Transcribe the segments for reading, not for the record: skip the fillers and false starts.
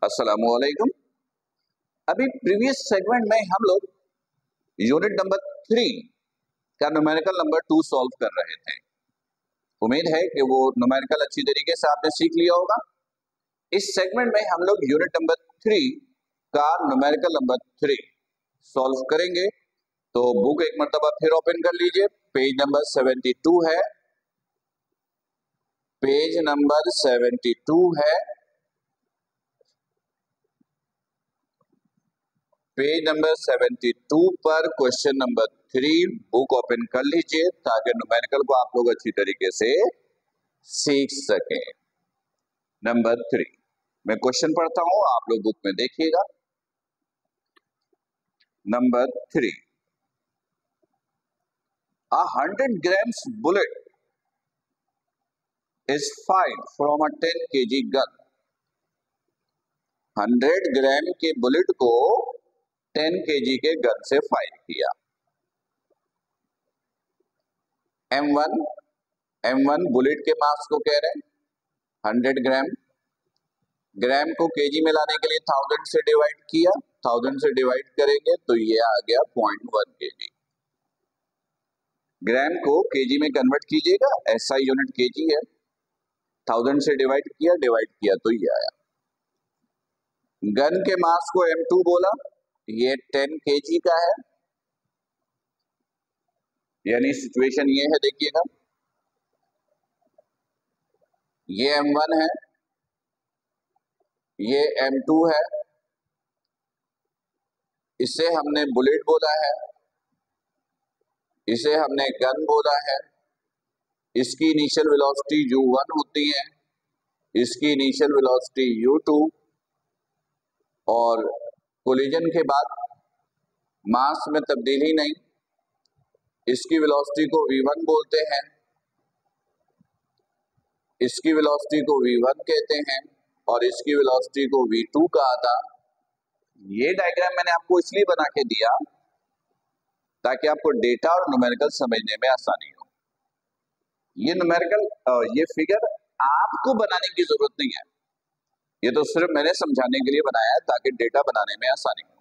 अस्सलामुअलैकुम। अभी previous segment में हम लोग यूनिट नंबर 3 का न्यूमेरिकल नंबर 2 सॉल्व कर रहे थे। उम्मीद है कि वो न्यूमेरिकल अच्छी तरीके से आपने सीख लिया होगा। इस सेगमेंट में हम लोग यूनिट नंबर 3 का न्यूमेरिकल नंबर 3 सॉल्व करेंगे। तो बुक एक मरतबा फिर ओपन कर लीजिए। पेज नंबर 72 है, पेज नंबर 72 है। पेज नंबर 72 पर क्वेश्चन नंबर 3 बुक ओपन कर लीजिए ताकि न्यूमेरिकल को आप लोग अच्छी तरीके से सीख सकें। नंबर 3 मैं क्वेश्चन पढ़ता हूं, आप लोग बुक में देखिएगा। Number 3, 100 grams bullet is fired from a 10 kg gun। 100 ग्राम के बुलेट को 10 kg के गन से फायर किया। M1 बुलेट के मास को कह रहे हैं 100 ग्राम। ग्राम को केजी में लाने के लिए 1000 से डिवाइड किया, 1000 से डिवाइड करेंगे तो ये आ गया 0.1 kg। ग्राम को केजी में कन्वर्ट कीजिएगा, ऐसा यूनिट केजी है। 1000 से डिवाइड किया तो ये आया। गन के मास को M2 बोला, ये 10 kg का है। यानी सिचुएशन ये है, देखिएगा, ये M1 है, ये M2 है। इसे हमने बुलेट बोला है, इसे हमने गन बोला है। इसकी इनिशियल वेलोसिटी U1 होती है, इसकी इनिशियल वेलोसिटी U2, और कोलिजन के बाद मास में तब्दीली नहीं। इसकी वेलोसिटी को V1 बोलते हैं, इसकी वेलोसिटी को V1 कहते हैं, और इसकी वेलोसिटी को V2 कहा था। ये डायग्राम मैंने आपको इसलिए बना के दिया ताकि आपको डेटा और न्यूमेरिकल समझने में आसानी हो। ये न्यूमेरिकल ये फिगर आपको बनाने की जरूरत नहीं है, ये तो सिर्फ मैंने समझाने के लिए बनाया है ताकि डेटा बनाने में आसानी हो।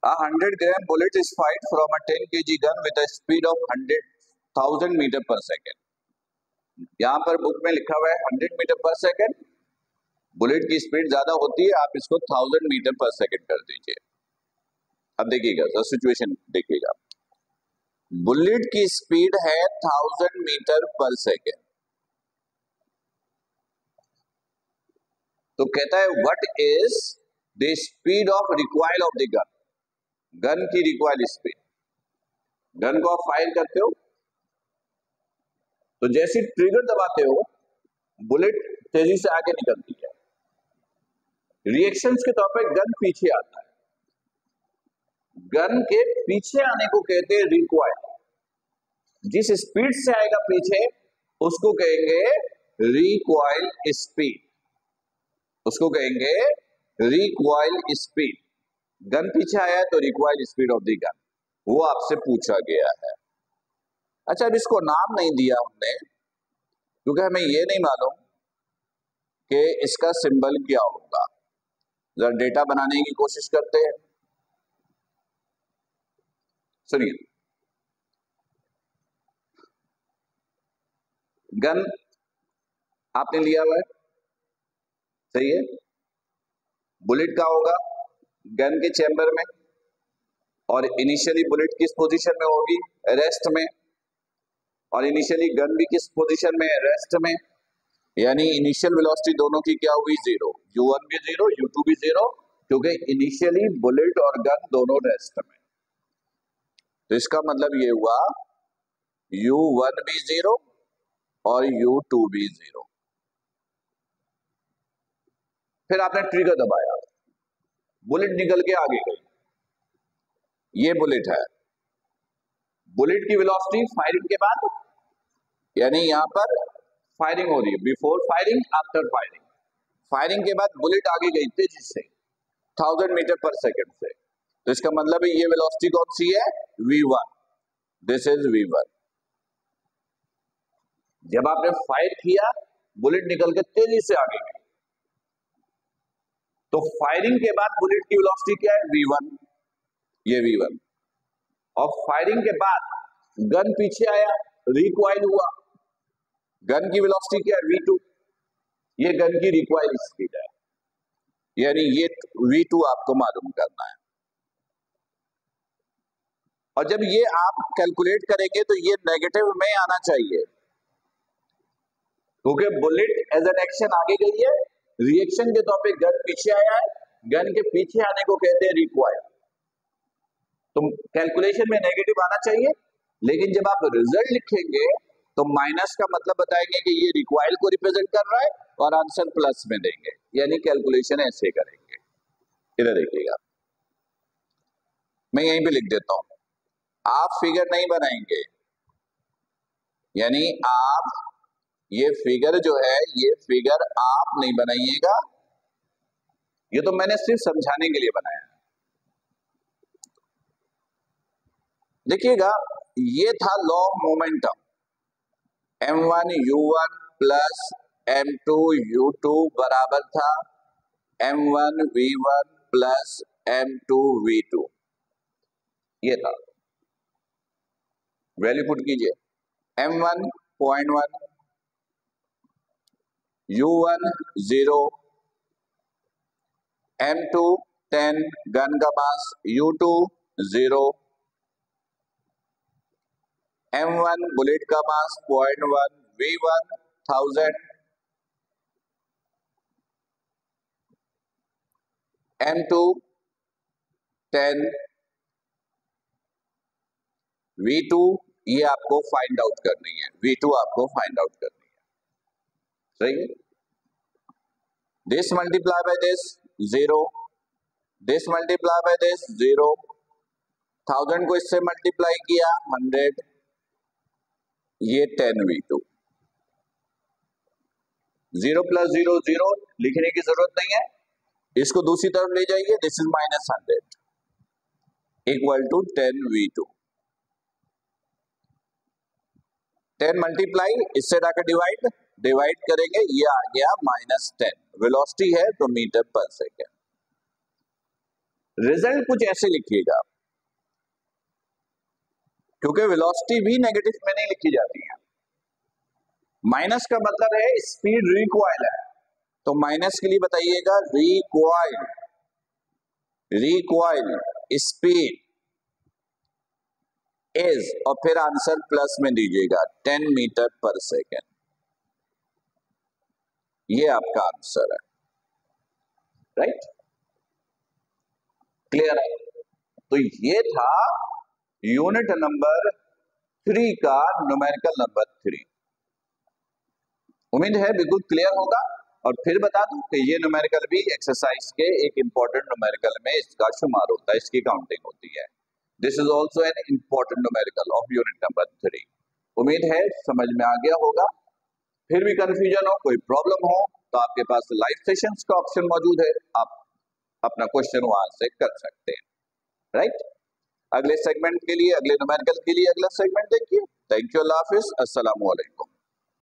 100 gram bullet is fired from a 10 kg gun with a speed of 100,000 metre per second. यहां पर बुक में लिखा हुआ है 100 मीटर पर सेकेंड। बुलेट की स्पीड ज्यादा होती है, आप इसको 1000 मीटर पर सेकेंड कर दीजिए। अब देखिएगा सिचुएशन, देखिएगा, बुलेट की स्पीड है 1000 मीटर पर सेकेंड। तो कहता है what is the speed of recoil of the gun. Gun की रिकॉइल स्पीड। गन को आप फायर करते हो तो जैसे ट्रिगर दबाते हो बुलेट तेजी से आगे निकलती है। रिएक्शंस के तौर पर गन पीछे आता है, गन के पीछे आने को कहते हैं रिकॉइल। जिस स्पीड से आएगा पीछे उसको कहेंगे रिकॉइल स्पीड, उसको कहेंगे रिकॉइल स्पीड। गन पीछे आया है तो recoil speed of the gun, वो आपसे पूछा गया है। अच्छा, अब इसको नाम नहीं दिया हमने क्योंकि हमें ये नहीं मालूम कि इसका सिंबल क्या होगा। जरा डेटा बनाने की कोशिश करते हैं। सुनिए, गन आपने लिया हुआ है, सही है। बुलेट का होगा गन के चैम्बर में, और इनिशियली बुलेट किस पोजीशन में होगी, रेस्ट में, और इनिशियली गन भी किस पोजीशन में, रेस्ट में। यानी इनिशियल वेलोसिटी दोनों की क्या हुई, 0। U1 भी 0, U2 भी 0, क्योंकि इनिशियली बुलेट और गन दोनों रेस्ट में। तो इसका मतलब ये हुआ U1 भी 0 और U2 भी 0। फिर आपने ट्रिगर दबाया, बुलेट निकल के आगे गई। ये बुलेट है, बुलेट की वेलोसिटी फायरिंग के बाद, यानी यहां पर फायरिंग हो रही है, before firing, after firing. Firing के बाद बुलेट आगे गई तेजी से 1000 मीटर पर सेकेंड से। तो इसका मतलब है ये वेलोसिटी कौन सी है, V1। This is V1। जब आपने फायर किया बुलेट निकल के तेजी से आगे गई, तो फायरिंग के बाद बुलेट की वेलोसिटी क्या है, v1, ये v1। और फायरिंग के बाद गन पीछे आया, रिकॉइल हुआ, गन की वेलोसिटी क्या है, v2, ये गन की रिकॉइल स्पीड है, यानी ये v2 आपको मालूम करना है। और जब ये आप कैलकुलेट करेंगे तो ये नेगेटिव में आना चाहिए, क्योंकि बुलेट एज एन एक्शन आगे गई है, रिएक्शन के तौर पे गन पीछे आया है, गन के पीछे आने को कहते हैं रिकॉइल। तो कैलकुलेशन में नेगेटिव आना चाहिए, लेकिन जब आप रिजल्ट लिखेंगे तो माइनस का मतलब बताएंगे कि ये रिकॉइल को रिप्रेजेंट कर रहा है और आंसर प्लस में देंगे, यानी कैलकुलेशन ऐसे करेंगे। इधर देखिएगा, मैं यहीं पे लिख देता हूं, आप फिगर नहीं बनाएंगे, यानी आप ये फिगर जो है, ये फिगर आप नहीं बनाइएगा, ये तो मैंने सिर्फ समझाने के लिए बनाया। देखिएगा, ये था law of momentum, m1 u1 plus m2 u2 बराबर था m1 v1 plus m2 v2, ये था। वैल्यू पुट कीजिए, m1 0.1, u1 0, m2 10 गन का मास, u2 0, m1 बुलेट का मास 0.1, v1 1000, m2 10, v2 ये आपको फाइंड आउट करनी है, v2 आपको फाइंड आउट करनी है, सही। This multiply by this 0, this multiply by this 0, 1000 को इससे मल्टीप्लाई किया 100, ये 10v2, 0 प्लस 0 0, लिखने की जरूरत नहीं है, इसको दूसरी तरफ ले जाइए, this is -100 equal to 10v2, 10 multiply, इससे जाकर डिवाइड करेंगे, ये आ गया -10, वेलोसिटी है तो मीटर पर सेकेंड। रिजल्ट कुछ ऐसे लिखिएगा, क्योंकि वेलोसिटी भी नेगेटिव में नहीं लिखी जाती है। माइनस का मतलब है स्पीड रिकॉइल है, तो माइनस के लिए बताइएगा रिकॉइल स्पीड इज, और फिर आंसर प्लस में दीजिएगा 10 मीटर पर सेकेंड, ये आपका आंसर है, राइट, क्लियर है। तो ये था यूनिट नंबर 3 का न्यूमेरिकल नंबर 3। उम्मीद है बिल्कुल क्लियर होगा। और फिर बता दूं कि ये न्यूमेरिकल भी एक्सरसाइज के एक इंपॉर्टेंट न्यूमेरिकल में इसका शुमार होता है, इसकी काउंटिंग होती है। This is also an important numerical of unit number 3। उम्मीद है समझ में आ गया होगा। फिर भी कंफ्यूजन हो, कोई प्रॉब्लम हो, तो आपके पास लाइव सेशंस का ऑप्शन मौजूद है, आप अपना क्वेश्चन वहां से कर सकते हैं, राइट। अगले सेगमेंट के लिए, अगले न्यूमेरिकल के लिए अगला सेगमेंट देखिए। थैंक यू, अल्लाह हाफिज, अस्सलाम वालेकुम।